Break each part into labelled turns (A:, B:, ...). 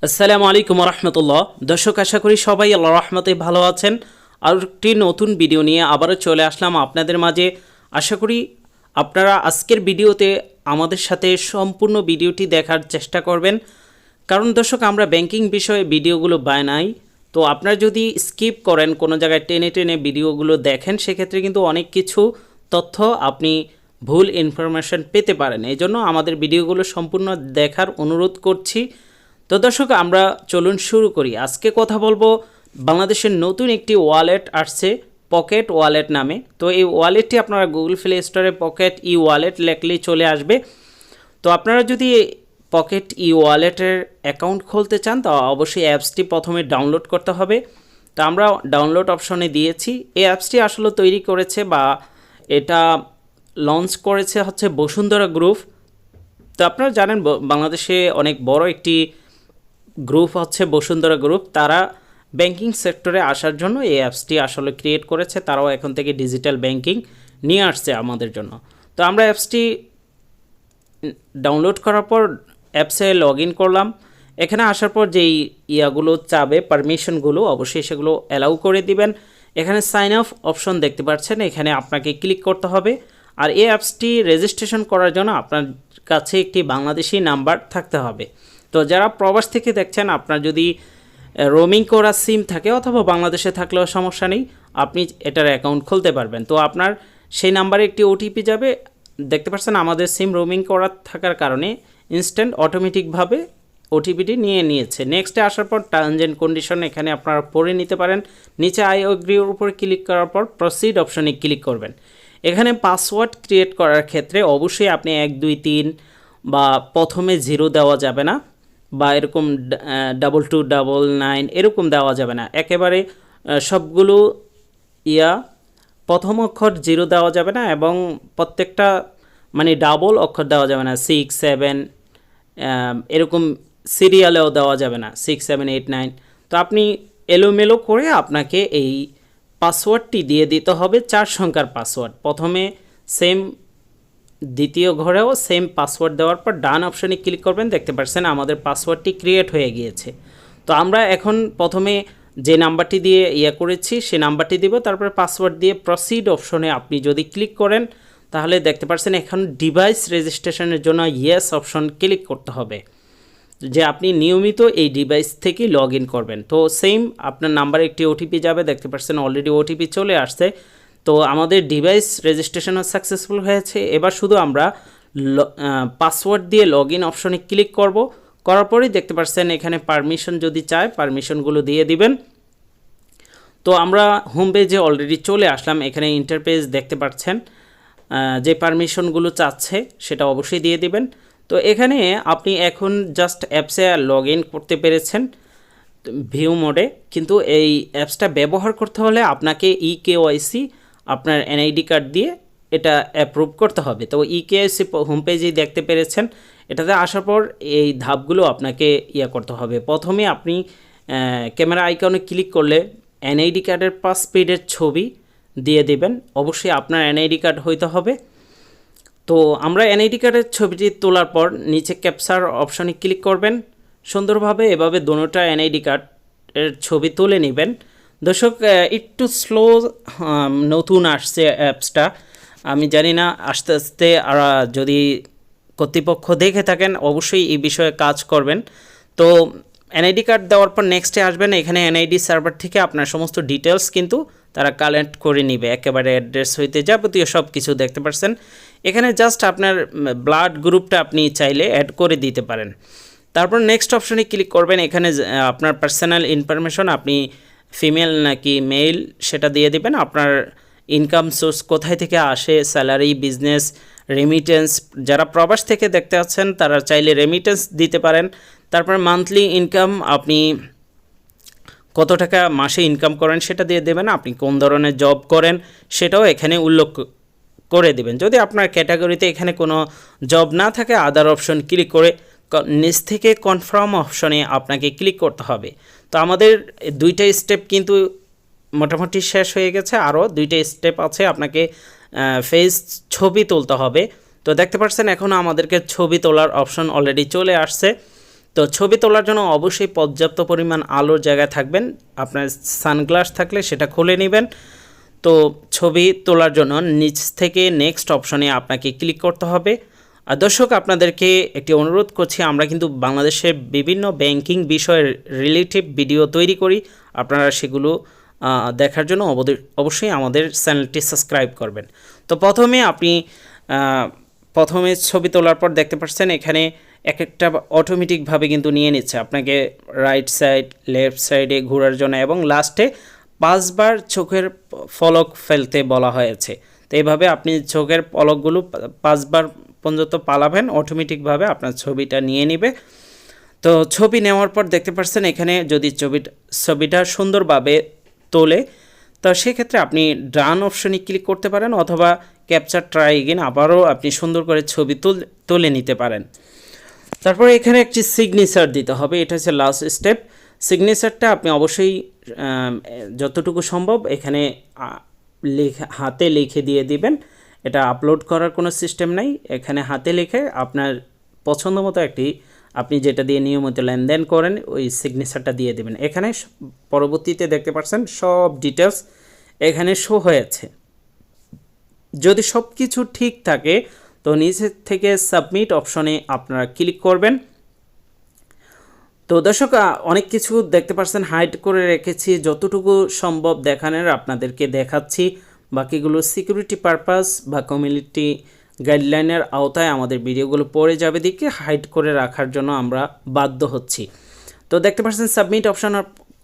A: আসসালামু আলাইকুম রহমতুল্লাহ। দর্শক, আশা করি সবাই আল্লাহ রহমতে ভালো আছেন। আর একটি নতুন ভিডিও নিয়ে আবারও চলে আসলাম আপনাদের মাঝে। আশা করি আপনারা আজকের ভিডিওতে আমাদের সাথে সম্পূর্ণ ভিডিওটি দেখার চেষ্টা করবেন, কারণ দর্শক আমরা ব্যাংকিং বিষয়ে ভিডিওগুলো বানাই। তো আপনারা যদি স্কিপ করেন, কোনো জায়গায় টেনে টেনে ভিডিওগুলো দেখেন, সেক্ষেত্রে কিন্তু অনেক কিছু তথ্য আপনি ভুল ইনফরমেশন পেতে পারেন। এই জন্য আমাদের ভিডিওগুলো সম্পূর্ণ দেখার অনুরোধ করছি। তো দর্শক, আমরা চলুন শুরু করি। আজকে কথা বলবো বাংলাদেশের নতুন একটি ওয়ালেট আসছে, পকেট ওয়ালেট নামে। তো এই ওয়ালেটটি আপনারা গুগল প্লে স্টোরে পকেট ই ওয়ালেট লেখলেই চলে আসবে। তো আপনারা যদি পকেট ই ওয়ালেটের অ্যাকাউন্ট খুলতে চান, তো অবশ্যই অ্যাপসটি প্রথমে ডাউনলোড করতে হবে। তো আমরা ডাউনলোড অপশনে দিয়েছি। এই অ্যাপসটি আসলে তৈরি করেছে বা এটা লঞ্চ করেছে হচ্ছে বসুন্ধরা গ্রুপ। তো আপনারা জানেন বাংলাদেশে অনেক বড় একটি গ্রুপ হচ্ছে বসুন্ধরা গ্রুপ। তারা ব্যাংকিং সেক্টরে আসার জন্য এই অ্যাপসটি আসলে ক্রিয়েট করেছে। তারাও এখন থেকে ডিজিটাল ব্যাংকিং নিয়ে আসছে আমাদের জন্য। তো আমরা অ্যাপসটি ডাউনলোড করার পর অ্যাপসে লগ ইন করলাম। এখানে আসার পর যেই ইয়াগুলো চাবে, পারমিশনগুলো, অবশ্যই সেগুলো অ্যালাউ করে দিবেন। এখানে সাইন আপ অপশন দেখতে পাচ্ছেন, এখানে আপনাকে ক্লিক করতে হবে। আর এই অ্যাপসটি রেজিস্ট্রেশন করার জন্য আপনার কাছে একটি বাংলাদেশি নাম্বার থাকতে হবে। তো যারা প্রবাস থেকে দেখছেন, আপনার যদি রোমিং করা সিম থাকে অথবা বাংলাদেশে থাকলেও সমস্যা নেই, আপনি এটার অ্যাকাউন্ট খুলতে পারবেন। তো আপনার সেই নাম্বারে একটি ওটিপি যাবে। দেখতে পাচ্ছেন আমাদের সিম রোমিং করা থাকার কারণে ইনস্ট্যান্ট অটোমেটিকভাবে ওটিপিটি নিয়ে নিয়েছে। নেক্সটে আসার পর টার্মস অ্যান্ড কন্ডিশন এখানে আপনারা পড়ে নিতে পারেন। নিচে আই এগ্রির উপর ক্লিক করার পর প্রসিড অপশনে ক্লিক করবেন। এখানে পাসওয়ার্ড ক্রিয়েট করার ক্ষেত্রে অবশ্যই আপনি 1 2 3 বা প্রথমে 0 দেওয়া যাবে না, বা এরকম 2299 এরকম দেওয়া যাবে না। একেবারে সবগুলো প্রথম অক্ষর 0 দেওয়া যাবে না, এবং প্রত্যেকটা মানে ডাবল অক্ষর দেওয়া যাবে না। 6 7 এরকম সিরিয়ালেও দেওয়া যাবে না, 6 7 8 9। তো আপনি এলোমেলো করে আপনাকে এই পাসওয়ার্ডটি দিয়ে দিতে হবে, 4 সংখ্যার পাসওয়ার্ড। প্রথমে সেম, দ্বিতীয় ঘরেও সেম পাসওয়ার্ড দেওয়ার পর ডান অপশানে ক্লিক করবেন। দেখতে পাচ্ছেন আমাদের পাসওয়ার্ডটি ক্রিয়েট হয়ে গিয়েছে। তো আমরা এখন প্রথমে যে নাম্বারটি দিয়ে করেছি সে নাম্বারটি দিব, তারপরে পাসওয়ার্ড দিয়ে প্রসিড অপশনে আপনি যদি ক্লিক করেন, তাহলে দেখতে পাচ্ছেন এখন ডিভাইস রেজিস্ট্রেশনের জন্য ইয়েস অপশন ক্লিক করতে হবে, যে আপনি নিয়মিত এই ডিভাইস থেকে লগ ইন করবেন। তো সেম আপনার নাম্বারে একটি ওটিপি যাবে। দেখতে পাচ্ছেন অলরেডি ওটিপি চলে আসছে। তো আমাদের ডিভাইস রেজিস্ট্রেশনও সাকসেসফুল হয়েছে। এবার শুধু আমরা পাসওয়ার্ড দিয়ে লগ ইন অপশনে ক্লিক করব। করার পরেই দেখতে পাচ্ছেন এখানে পারমিশন যদি চায়, পারমিশনগুলো দিয়ে দিবেন। তো আমরা হোম পেজে অলরেডি চলে আসলাম। এখানে ইন্টারপেজ দেখতে পাচ্ছেন, যে পারমিশনগুলো চাচ্ছে সেটা অবশ্যই দিয়ে দিবেন। তো এখানে আপনি এখন জাস্ট অ্যাপসে লগ ইন করতে পেরেছেন ভিউ মোডে, কিন্তু এই অ্যাপসটা ব্যবহার করতে হলে আপনাকে ইকেওয়াইসি আপনার এনআইডি কার্ড দিয়ে এটা অ্যাপ্রুভ করতে হবে। তো ইকেওয়াইসি হোম পেজেই দেখতে পেরেছেন। এটাতে আসার পর এই ধাপগুলো আপনাকে করতে হবে। প্রথমে আপনি ক্যামেরা আইকনে ক্লিক করলে এনআইডি কার্ডের পাসপোর্টের ছবি দিয়ে দেবেন। অবশ্যই আপনার এনআইডি কার্ড হইতে হবে। তো আমরা এনআইডি কার্ডের ছবিটি তোলার পর নিচে ক্যাপচার অপশনে ক্লিক করবেন। সুন্দরভাবে এভাবে দোনোটা এনআইডি কার্ডের ছবি তুলে নেবেন। দর্শক, একটু স্লো নতুন আসছে অ্যাপসটা, আমি জানি না, আস্তে আস্তে যদি কর্তৃপক্ষ দেখে থাকেন অবশ্যই এই বিষয়ে কাজ করবেন। তো এনআইডি কার্ড দেওয়ার পর নেক্সটে আসবেন। এখানে এনআইডি সার্ভার থেকে আপনার সমস্ত ডিটেলস কিন্তু তারা কালেক্ট করে নেবে, একেবারে অ্যাড্রেস হইতে যাবতীয় সব কিছু দেখতে পাচ্ছেন। এখানে জাস্ট আপনার ব্লাড গ্রুপটা আপনি চাইলে অ্যাড করে দিতে পারেন। তারপর নেক্সট অপশনে ক্লিক করবেন। এখানে আপনার পার্সোনাল ইনফরমেশন, আপনি ফিমেল নাকি মেল সেটা দিয়ে দিবেন। আপনার ইনকাম সোর্স কোথায় থেকে আসে, স্যালারি, বিজনেস, রেমিটেন্স। যারা প্রবাস থেকে দেখতে আছেন তারা চাইলে রেমিটেন্স দিতে পারেন। তারপর মান্থলি ইনকাম, আপনি কত টাকা মাসে ইনকাম করেন সেটা দিয়ে দেবেন। আপনি কোন ধরনের জব করেন সেটাও এখানে উল্লেখ করে দেবেন। যদি আপনার ক্যাটাগরিতে এখানে কোনো জব না থাকে, আদার অপশন ক্লিক করে নিচ থেকে কনফার্ম অপশনে আপনাকে ক্লিক করতে হবে। তো আমাদের 2টা স্টেপ কিন্তু মোটামুটি শেষ হয়ে গেছে, আরও 2টা স্টেপ আছে। আপনাকে ফেস ছবি তুলতে হবে। তো দেখতে পাচ্ছেন এখন আমাদেরকে ছবি তোলার অপশন অলরেডি চলে আসছে। তো ছবি তোলার জন্য অবশ্যই পর্যাপ্ত পরিমাণ আলোর জায়গায় থাকবেন। আপনার সানগ্লাস থাকলে সেটা খুলে নেবেন। তো ছবি তোলার জন্য নিচ থেকে নেক্সট অপশনে আপনাকে ক্লিক করতে হবে। আর দর্শক, আপনাদেরকে একটি অনুরোধ করছি, আমরা কিন্তু বাংলাদেশের বিভিন্ন ব্যাংকিং বিষয়ের রিলেটিভ ভিডিও তৈরি করি। আপনারা সেগুলো দেখার জন্য অবশ্যই আমাদের চ্যানেলটি সাবস্ক্রাইব করবেন। তো প্রথমে ছবি তোলার পর দেখতে পাচ্ছেন এখানে এক একটা অটোমেটিকভাবে কিন্তু নিয়ে নিচ্ছে আপনাকে রাইট সাইড লেফট সাইডে ঘোরার জন্য, এবং লাস্টে 5 বার চোখের পলক ফেলতে বলা হয়েছে। তো এইভাবে আপনি চোখের পলকগুলো 5 বার পর্যন্ত পালাবেন, অটোমেটিকভাবে আপনার ছবিটা নিয়ে নেবে। তো ছবি নেওয়ার পর দেখতে পাচ্ছেন এখানে যদি ছবিটা সুন্দরভাবে তোলে, তো সেক্ষেত্রে আপনি ডান অপশনে ক্লিক করতে পারেন, অথবা ক্যাপচার ট্রাই এগেন, আবারও আপনি সুন্দর করে ছবি তুলে নিতে পারেন। তারপরে এখানে একটি সিগনেচার দিতে হবে, এটা হচ্ছে লাস্ট স্টেপ। সিগনেচারটা আপনি অবশ্যই যতটুকু সম্ভব এখানে হাতে লিখে দিয়ে দিবেন। এটা আপলোড করার কোনো সিস্টেম নাই, এখানে হাতে লিখে আপনার পছন্দ মতো আপনি যেটা দিয়ে নিয়মিত লেনদেন করেন ওই সিগনেচারটা দিয়ে দেবেন। এখানে পরবর্তীতে দেখতে পাচ্ছেন সব ডিটেলস এখানে শো হয়েছে। যদি সব কিছু ঠিক থাকে তো নিচে থেকে সাবমিট অপশনে আপনারা ক্লিক করবেন। তো দর্শক, অনেক কিছু দেখতে পাচ্ছেন হাইড করে রেখেছি, যতটুকু সম্ভব দেখানোর আপনাদেরকে দেখাচ্ছি। বাকিগুলো সিকিউরিটি পারপাস বা কমিউনিটি গাইডলাইনের আওতায় আমাদের ভিডিওগুলো পড়ে যাবে দিকে হাইড করে রাখার জন্য আমরা বাধ্য হচ্ছি। তো দেখতে পাচ্ছেন সাবমিট অপশন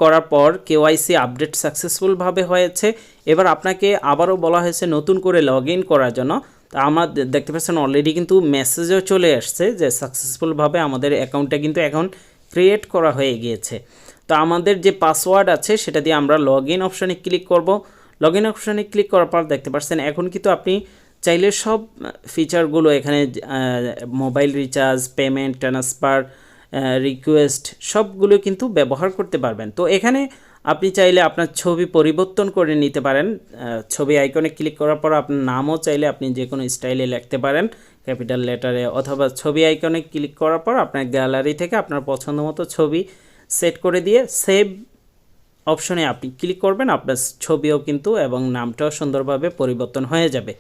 A: করার পর কেওয়াইসি আপডেট সাকসেসফুলভাবে হয়েছে। এবার আপনাকে আবারও বলা হয়েছে নতুন করে লগ ইন করার জন্য। তো আমরা দেখতে পাচ্ছেন অলরেডি কিন্তু মেসেজও চলে আসছে যে সাকসেসফুলভাবে আমাদের অ্যাকাউন্টটা কিন্তু এখন ক্রিয়েট করা হয়ে গিয়েছে। তো আমাদের যে পাসওয়ার্ড আছে সেটা দিয়ে আমরা লগ ইন অপশানে ক্লিক করব। লগ ইন অপশানে ক্লিক করার পর দেখতে পাচ্ছেন এখন কিন্তু আপনি চাইলে সব ফিচারগুলো এখানে mobile recharge, payment, transfer, request সবগুলো কিন্তু ব্যবহার করতে পারবেন। তো এখানে আপনি চাইলে আপনার ছবি পরিবর্তন করে নিতে পারেন। ছবি আইকনে ক্লিক করার পর আপনার নামও চাইলে আপনি যে কোনো স্টাইলে লিখতে পারেন, ক্যাপিটাল লেটারে, অথবা ছবি আইকনে ক্লিক করার পর আপনার গ্যালারি থেকে আপনার পছন্দ মতো ছবি সেট করে দিয়ে সেভ অপশনে আপনি ক্লিক করবেন। আপনার ছবিও কিন্তু এবং নামটাও সুন্দরভাবে পরিবর্তন হয়ে যাবে।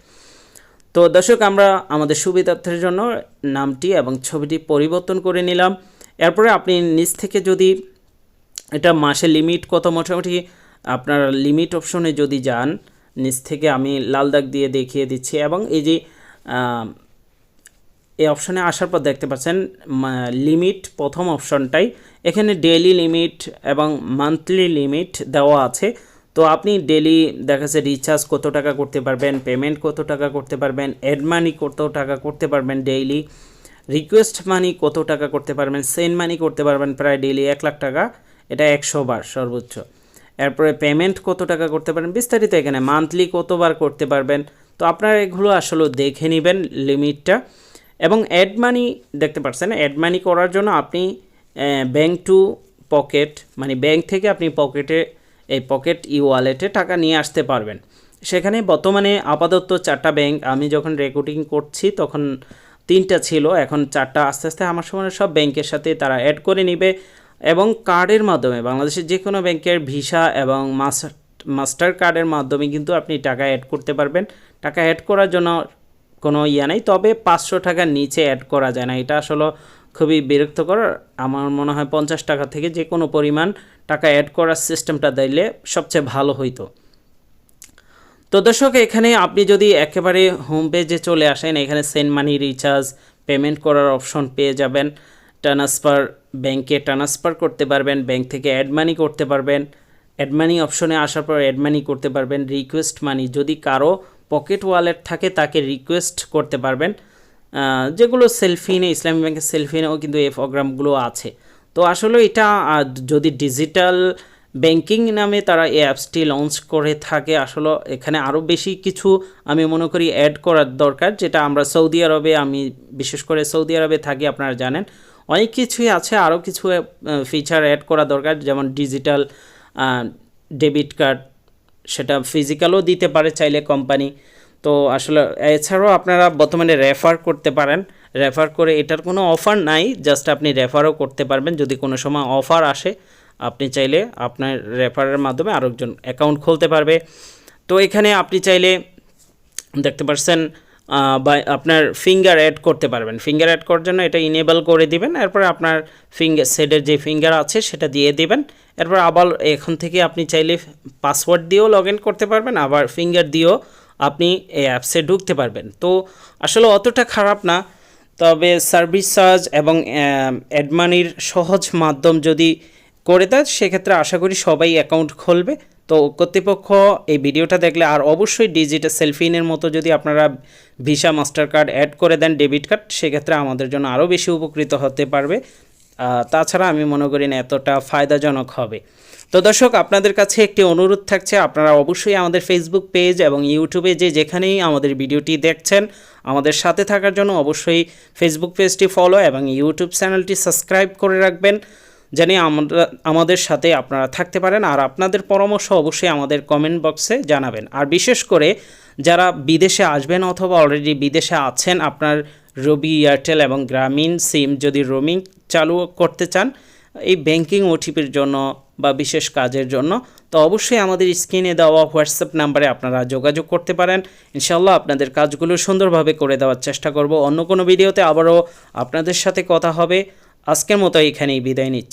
A: তো দর্শক, আমরা আমাদের সুবিধার্থের জন্য নামটি এবং ছবিটি পরিবর্তন করে নিলাম। এরপরে আপনি নিচ থেকে যদি এটা মাসে লিমিট কত, মোটামুটি আপনার লিমিট অপশনে যদি যান, নিচ থেকে আমি লাল দাগ দিয়ে দেখিয়ে দিচ্ছি, এবং এই যে এই অপশনে আসার পর দেখতে পাচ্ছেন লিমিট প্রথম অপশনটাই, এখানে ডেইলি লিমিট এবং মান্থলি লিমিট দেওয়া আছে। তো আপনি ডেইলি দেখা যাচ্ছে রিচার্জ কত টাকা করতে পারবেন, পেমেন্ট কত টাকা করতে পারবেন, অ্যাড মানি কত টাকা করতে পারবেন ডেইলি, রিকোয়েস্ট মানি কত টাকা করতে পারবেন, সেন্ড মানি করতে পারবেন প্রায় ডেইলি 1 লাখ টাকা, এটা 100 বার সর্বোচ্চ। এরপরে পেমেন্ট কত টাকা করতে পারেন বিস্তারিত, এখানে মান্থলি কতবার করতে পারবেন। তো আপনারা এগুলো আসলে দেখে নেবেন লিমিটটা। এবং অ্যাড মানি দেখতে পাচ্ছেন, অ্যাড মানি করার জন্য আপনি ব্যাংক টু পকেট, মানে ব্যাংক থেকে আপনি এই পকেট ইওয়ালেটে টাকা নিয়ে আসতে পারবেন। সেখানে বর্তমানে আপাতত 4টা ব্যাংক, আমি যখন রেকর্ডিং করছি তখন 3টা ছিল, এখন 4টা আস্তে আস্তে আমার সময় সব ব্যাংকের সাথে তারা অ্যাড করে নেবে। এবং কার্ডের মাধ্যমে বাংলাদেশের যে কোনো ব্যাংকের ভিসা এবং মাস্টার কার্ডের মাধ্যমে কিন্তু আপনি টাকা অ্যাড করতে পারবেন। টাকা অ্যাড করার জন্য কোনো নেই, তবে 500 টাকার নিচে অ্যাড করা যায় না। এটা আসলে খুবই বিরক্তকর। আমার মনে হয় 50 টাকা থেকে যে কোনো পরিমাণ টাকা অ্যাড করার সিস্টেমটা দিলে সবচেয়ে ভালো হইতো। তো দর্শক, এখানে আপনি যদি একেবারে হোম পেজে চলে আসেন, এখানে সেন্ড মানি, রিচার্জ, পেমেন্ট করার অপশন পেয়ে যাবেন। ট্রান্সফার, ব্যাংকে ট্রান্সফার করতে পারবেন, ব্যাংক থেকে অ্যাড মানি করতে পারবেন। অ্যাড মানি অপশনে আসার পর অ্যাড মানি করতে পারবেন। রিকোয়েস্ট মানি, যদি কারো পকেট ওয়ালেট থাকে তাকে রিকোয়েস্ট করতে পারবেন, যেগুলো সেলফিনে, ইসলামী ব্যাংকের সেলফিনেও কিন্তু এই প্রোগ্রামগুলো আছে। তো আসলে এটা যদি ডিজিটাল ব্যাংকিং নামে তারা এই অ্যাপসটি লঞ্চ করে থাকে, আসলে এখানে আরও বেশি কিছু আমি মনে করি অ্যাড করার দরকার, যেটা আমরা সৌদি আরবে, আমি বিশেষ করে সৌদি আরবে থাকি, আপনারা জানেন অনেক কিছুই আছে, আরও কিছু ফিচার অ্যাড করা দরকার, যেমন ডিজিটাল ডেবিট কার্ড, সেটা ফিজিক্যালও দিতে পারে চাইলে কোম্পানি। তো আসলে এছাড়াও আপনারা বর্তমানে রেফার করতে পারেন, রেফার করে, এটার কোনো অফার নাই, জাস্ট আপনি রেফারও করতে পারবেন। যদি কোনো সময় অফার আসে আপনি চাইলে আপনার রেফারের মাধ্যমে আরেকজন অ্যাকাউন্ট খুলতে পারবে। তো এখানে আপনি চাইলে দেখতে পাচ্ছেন বা আপনার ফিঙ্গার অ্যাড করতে পারবেন। ফিঙ্গার অ্যাড করার জন্য এটা ইনেবল করে দিবেন, এরপরে আপনার ফিঙ্গার সেটের যে ফিঙ্গার আছে সেটা দিয়ে দিবেন। এরপর আবার এখন থেকে আপনি চাইলে পাসওয়ার্ড দিয়েও লগ ইন করতে পারবেন, আবার ফিঙ্গার দিয়েও আপনি এই অ্যাপসে ঢুকতে পারবেন। তো আসলে অতটা খারাপ না, তবে সার্ভিস চার্জ এবং অ্যাডমানির সহজ মাধ্যম যদি করে দেয় সেক্ষেত্রে আশা করি সবাই অ্যাকাউন্ট খুলবে। তো কর্তৃপক্ষ এই ভিডিওটা দেখলে আর অবশ্যই ডিজিটাল সেলফিনের মতো যদি আপনারা ভিসা মাস্টার কার্ড অ্যাড করে দেন, ডেবিট কার্ড, সেক্ষেত্রে আমাদের জন্য আরও বেশি উপকৃত হতে পারবে। তাছাড়া আমি মনে করি না এতটা ফায়দাজনক হবে। তো দর্শক, আপনাদের কাছে একটি অনুরোধ থাকছে, আপনারা অবশ্যই আমাদের ফেসবুক পেজ এবং ইউটিউবে যেখানেই আমাদের ভিডিওটি দেখছেন, আমাদের সাথে থাকার জন্য অবশ্যই ফেসবুক পেজটি ফলো এবং ইউটিউব চ্যানেলটি সাবস্ক্রাইব করে রাখবেন, জানি আমাদের সাথে আপনারা থাকতে পারেন। আর আপনাদের পরামর্শ অবশ্যই আমাদের কমেন্ট বক্সে জানাবেন। আর বিশেষ করে যারা বিদেশে আসবেন অথবা অলরেডি বিদেশে আছেন, আপনার রবি, এয়ারটেল এবং গ্রামীণ সিম যদি রোমিং চালু করতে চান এই ব্যাংকিং ওটিপির জন্য বা বিশেষ কাজের জন্য, তো অবশ্যই আমাদের স্ক্রিনে দেওয়া হোয়াটসঅ্যাপ নাম্বারে আপনারা যোগাযোগ করতে পারেন। ইনশাআল্লাহ আপনাদের কাজগুলো সুন্দরভাবে করে দেওয়ার চেষ্টা করব। অন্য কোনো ভিডিওতে আবারও আপনাদের সাথে কথা হবে। আজকের মতো এখানেই বিদায় নিচ্ছি।